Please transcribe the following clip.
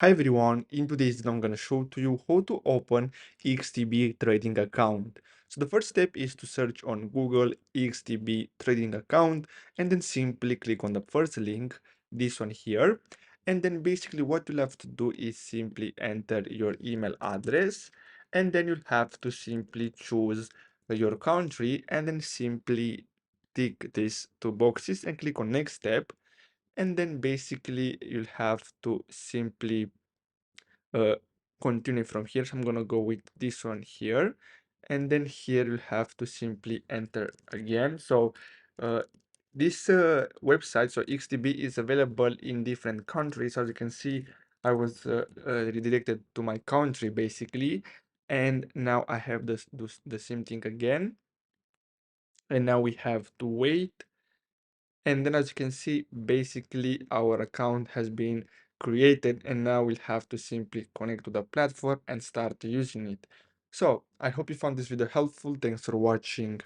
Hi everyone, in today's video I'm going to show to you how to open XTB trading account. So the first step is to search on Google XTB trading account and then simply click on the first link, this one here. And then basically what you'll have to do is simply enter your email address and then you'll have to simply choose your country and then simply tick these two boxes and click on next step. And then basically you'll have to simply uh, continue from here. So I'm gonna go with this one here, and then here you have to simply enter again. So uh, this website, so XTB, is available in different countries. As you can see, I was redirected to my country basically, and now I have the same thing again, and now we have to wait. And then as you can see, basically our account has been created and now we'll have to simply connect to the platform and start using it. So I hope you found this video helpful. Thanks for watching.